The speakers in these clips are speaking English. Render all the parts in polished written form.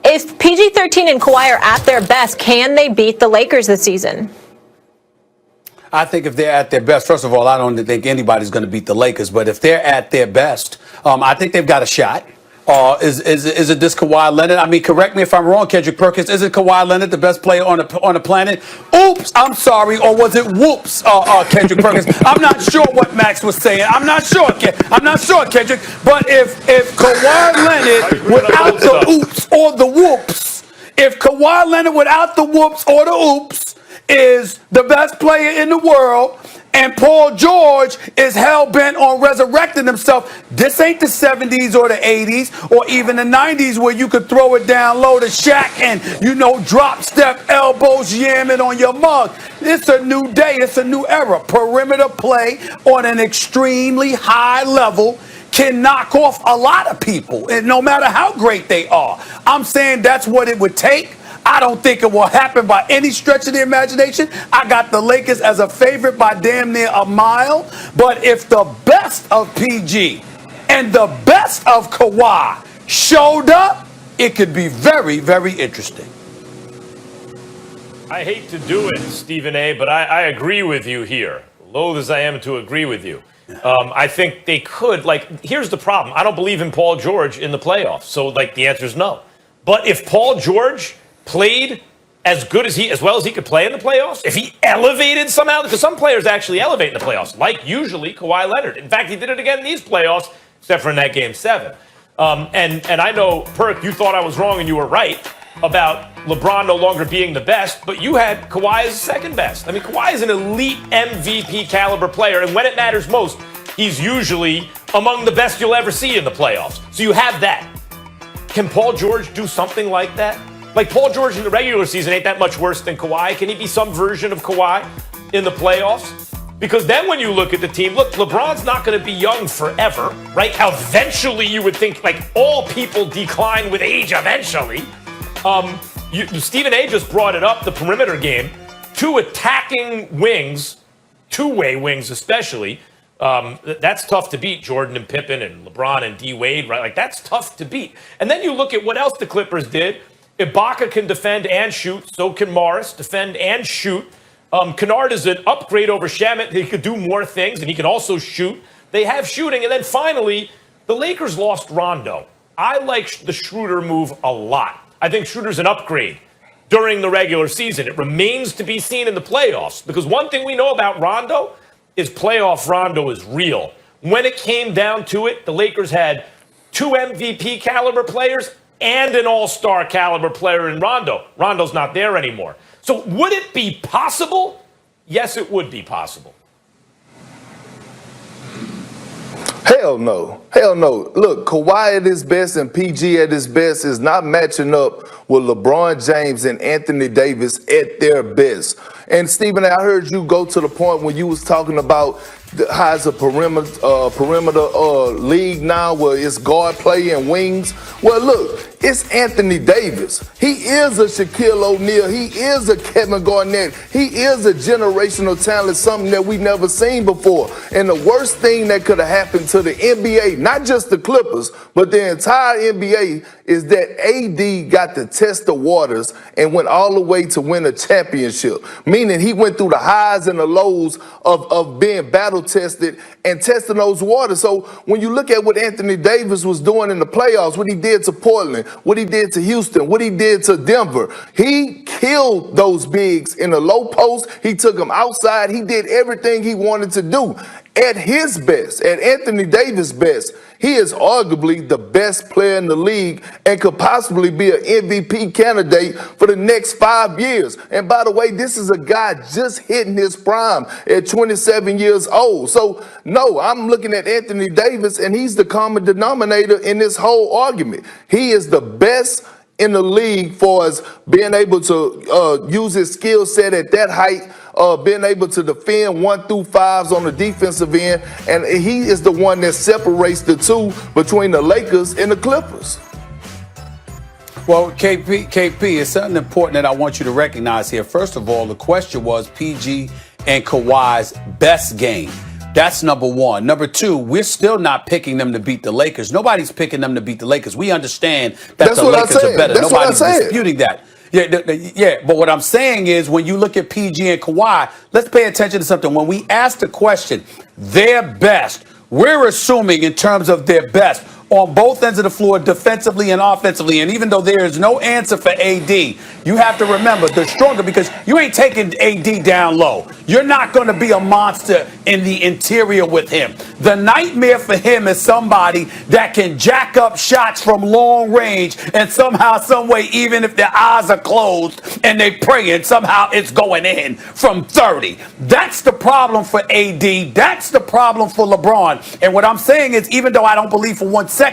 If PG-13 and Kawhi are at their best, can they beat the Lakers this season? I think if they're at their best, first of all, I don't think anybody's going to beat the Lakers. But if they're at their best, I think they've got a shot. Is it this Kawhi Leonard? I mean, correct me if I'm wrong, Kendrick Perkins. Is it Kawhi Leonard the best player on the planet? Oops, I'm sorry. Or was it whoops, Kendrick Perkins? I'm not sure what Max was saying. I'm not sure, Kendrick. But if Kawhi Leonard without the oops or the whoops, if Kawhi Leonard without the whoops or the oops is the best player in the world, and Paul George is hell-bent on resurrecting himself, this ain't the 70s or the 80s or even the 90s where you could throw it down low to Shaq and, drop step elbows yamming on your mug. It's a new day. It's a new era. Perimeter play on an extremely high level can knock off a lot of people, and no matter how great they are. I'm saying that's what it would take. I don't think it will happen by any stretch of the imagination. I got the Lakers as a favorite by damn near a mile. But if the best of PG and the best of Kawhi showed up, it could be very, very interesting. I hate to do it, Stephen A., but I agree with you here. Loath as I am to agree with you. I think they could. Here's the problem. I don't believe in Paul George in the playoffs. So, the answer is no. But if Paul George played as well as he could play in the playoffs, if he elevated somehow, because some players actually elevate in the playoffs, like usually Kawhi Leonard. In fact, he did it again in these playoffs, except for in that Game 7. And I know, Perk, you thought I was wrong and you were right about LeBron no longer being the best, but you had Kawhi as second best. I mean, Kawhi is an elite MVP caliber player, and when it matters most, he's usually among the best you'll ever see in the playoffs. So you have that. Can Paul George do something like that? Paul George in the regular season ain't that much worse than Kawhi. Can he be some version of Kawhi in the playoffs? Because then when you look at the team, look, LeBron's not going to be young forever, right? Eventually you would think, all people decline with age eventually. Stephen A. just brought it up, the perimeter game. Two attacking wings, two-way wings especially, that's tough to beat, Jordan and Pippen and LeBron and D. Wade, right? That's tough to beat. And then you look at what else the Clippers did. Ibaka can defend and shoot. So can Morris, defend and shoot. Kennard is an upgrade over Shamet. He could do more things, and he can also shoot. They have shooting. And then finally, the Lakers lost Rondo. I like the Schroeder move a lot. I think Schroeder's an upgrade during the regular season. It remains to be seen in the playoffs, because one thing we know about Rondo is playoff Rondo is real. When it came down to it, the Lakers had two MVP caliber players and an all-star caliber player in Rondo. Rondo's not there anymore. So would it be possible? Yes, it would be possible. Hell no. Hell no. Look, Kawhi at his best and PG at his best is not matching up with LeBron James and Anthony Davis at their best. And Stephen, I heard you go to the point when you was talking about how it's a perimeter league now where it's guard play and wings. Well, look, it's Anthony Davis. He is a Shaquille O'Neal. He is a Kevin Garnett. He is a generational talent, something that we've never seen before. And the worst thing that could have happened to the NBA, not just the Clippers, but the entire NBA, is that AD got to test the waters and went all the way to win a championship, meaning he went through the highs and the lows of being battle tested and testing those waters. So when you look at what Anthony Davis was doing in the playoffs, what he did to Portland, what he did to Houston, what he did to Denver, he killed those bigs in the low post. He took them outside. He did everything he wanted to do. At his best, at Anthony Davis' best, he is arguably the best player in the league and could possibly be an MVP candidate for the next 5 years. And by the way, this is a guy just hitting his prime at 27 years old. So, no, I'm looking at Anthony Davis, and he's the common denominator in this whole argument. He is the best in the league for us being able to use his skill set at that height, being able to defend 1 through 5s on the defensive end, and he is the one that separates the two between the Lakers and the Clippers. Well, KP, it's something important that I want you to recognize here. First of all, the question was PG and Kawhi's best game. That's number one. Number two, we're still not picking them to beat the Lakers. Nobody's picking them to beat the Lakers. We understand that That's the what I Lakers said. are better. That's what I Nobody's said. disputing that. Yeah, but what I'm saying is when you look at PG and Kawhi, let's pay attention to something. When we ask the question, their best, we're assuming in terms of their best on both ends of the floor, defensively and offensively. And even though there is no answer for AD, you have to remember they're stronger because you ain't taking AD down low. You're not going to be a monster in the interior with him. The nightmare for him is somebody that can jack up shots from long range and somehow, some way, even if their eyes are closed and they praying, somehow it's going in from 30. That's the problem for AD. That's the problem for LeBron. And what I'm saying is, even though I don't believe for 1 second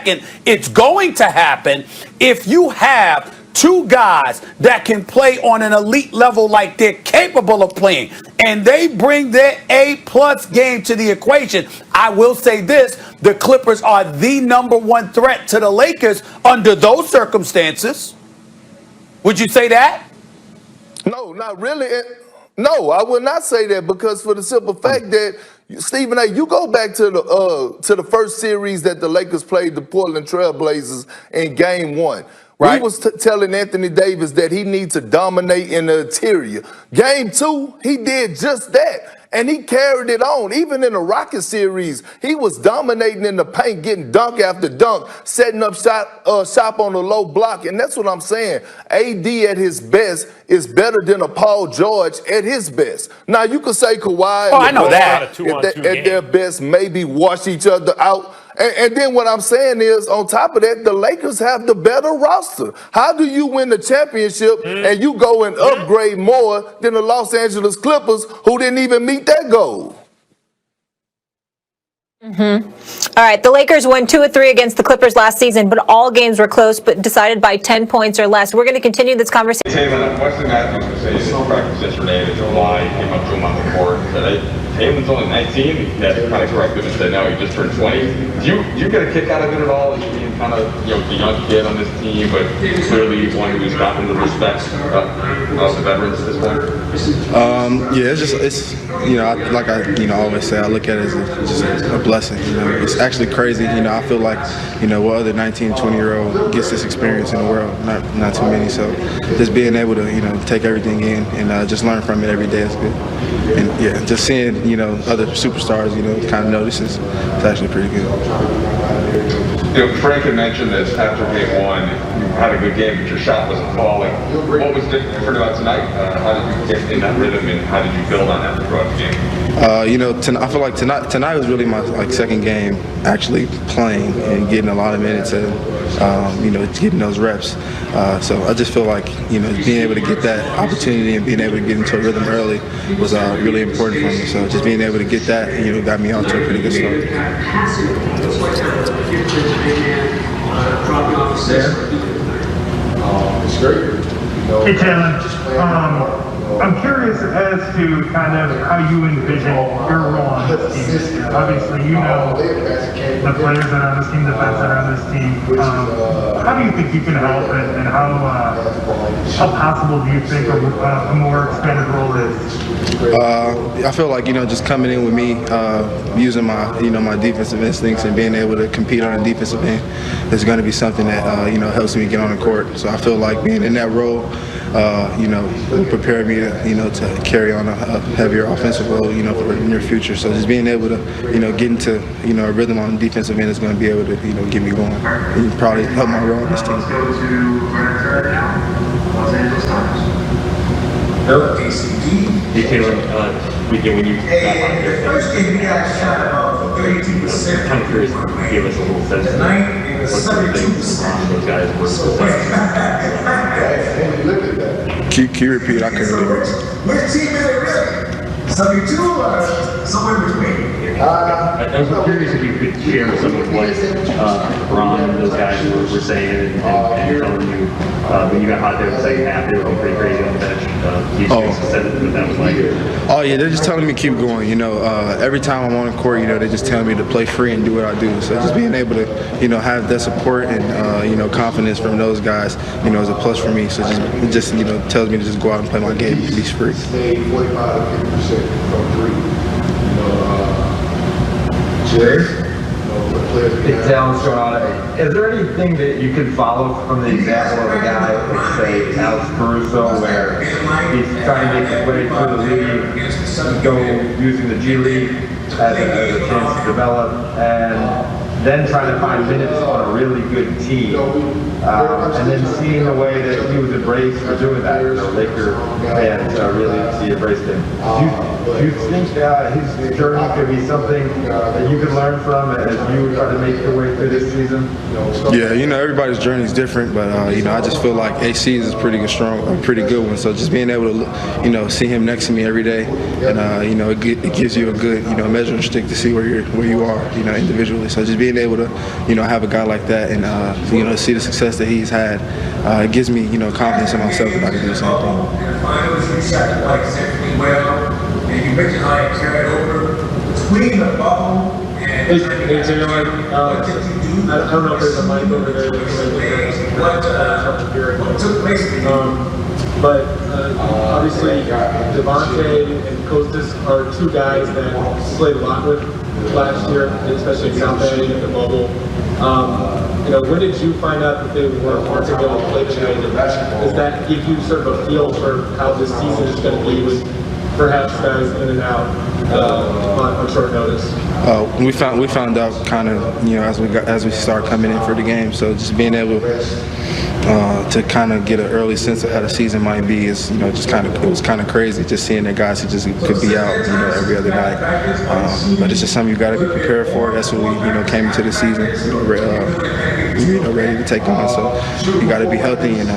it's going to happen, if you have two guys that can play on an elite level like they're capable of playing, and they bring their A-plus game to the equation, I will say this, the Clippers are the number one threat to the Lakers under those circumstances. Would you say that? No, not really. No, I would not say that because for the simple fact that Stephen A., you go back to the first series that the Lakers played the Portland Trail Blazers in Game 1. Right. We was telling Anthony Davis that he needs to dominate in the interior. Game 2, he did just that. And he carried it on. Even in the Rocket series, he was dominating in the paint, getting dunk after dunk, setting up shop on the low block. And that's what I'm saying. AD at his best is better than a Paul George at his best. Now, you could say Kawhi and I know LeBron that. at their best maybe wash each other out. And then what I'm saying is, on top of that, the Lakers have the better roster. How do you win the championship and you go and upgrade more than the Los Angeles Clippers, who didn't even meet that goal? All right, the Lakers won 2 of 3 against the Clippers last season, but all games were close, but decided by 10 points or less. We're going to continue this conversation. Talen, Western Matthews was saying in practice yesterday that July came up to him on the court and said, Talen's only 19. That's kind of corrected and said, no, he just turned 20. Do you get a kick out of it at all? You being kind of the young kid on this team, but clearly one who's gotten the respect of the veterans at this point? Yeah, it's like I always say, I look at it as just a blessing. It's actually crazy. I feel like what other 19, 20-year-old gets this experience in the world? Not too many. So just being able to take everything in and just learn from it every day is good. And yeah, just seeing other superstars kind of notice it's actually pretty good. Frank had mentioned this after Game 1. You had a good game, but your shot wasn't falling. What was different about tonight? How did you get in that rhythm, and how did you build on that throughout the game? I feel like tonight was really my second game actually playing and getting a lot of minutes and getting those reps. So I just feel like being able to get that opportunity and being able to get into a rhythm early was really important for me. So just being able to get that got me off to a pretty good start. It's great. Hey, Talen. I'm curious as to kind of how you envision your role on this team this year. Obviously, the players that are on this team, the vets that are on this team. How do you think you can help, and how possible do you think a more expanded role is? I feel like just coming in with me, using my my defensive instincts and being able to compete on a defensive end is going to be something that helps me get on the court. So I feel like being in that role, will prepare me to carry on a heavier offensive role, for the near future. So just being able to, get into, a rhythm on the defensive end is going to be able to, get me going and probably help my role on this team. Hey, Talen, when you got on here, First game, we got shot about 32%. I'm kind of curious, give us a little sense of what sort of things those guys were successful. Can you repeat? I couldn't hear it. Which team is it really? 72 or somewhere between? I was curious if you could share some of what LeBron and those guys were saying and telling you when you got hot there in the second half. They were going pretty crazy on the bench. Said what that was like. Oh yeah, they're just telling me to keep going. Every time I'm on the court, they just tell me to play free and do what I do. So just being able to, have that support and confidence from those guys, is a plus for me. So just tells me to just go out and play my game and be free. Stay 45 to 50% from 3. Talen's going on. Is there anything that you can follow from the example of a guy like, say, Alex Caruso, where he's trying to make his way through the league, go using the G League as a chance to develop, and then trying to find minutes on a really good team, and then seeing the way that he was embraced for doing that. The Laker fans really embraced him. Do you think his journey could be something that you could learn from as you try to make your way through this season? Yeah, everybody's journey is different, but I just feel like AC is a pretty good one. So just being able to, see him next to me every day, and it gives you a good, measuring stick to see where you are, individually. So just being able to, have a guy like that and see the success that he's had, it gives me, confidence in myself that I can do the same thing. Finals, you shot like exceptionally well, and you mentioned how you carried over between the bubble and Hey, what did you do? I don't know if there's a mic over there. What took place with you? But obviously, Devontae and Kostas are two guys that you played a lot with last year, especially in South Bay and the bubble. When did you find out that they weren't going to play tonight? Does that give you sort of a feel for how this season is going to be with perhaps guys in and out on short notice? We found out kind of as we start coming in for the game. So just being able to kind of get an early sense of how the season might be is it was kind of crazy just seeing that guys who just could be out every other night. But it's just something you got to be prepared for. That's what we came into the season ready to take on. So you got to be healthy and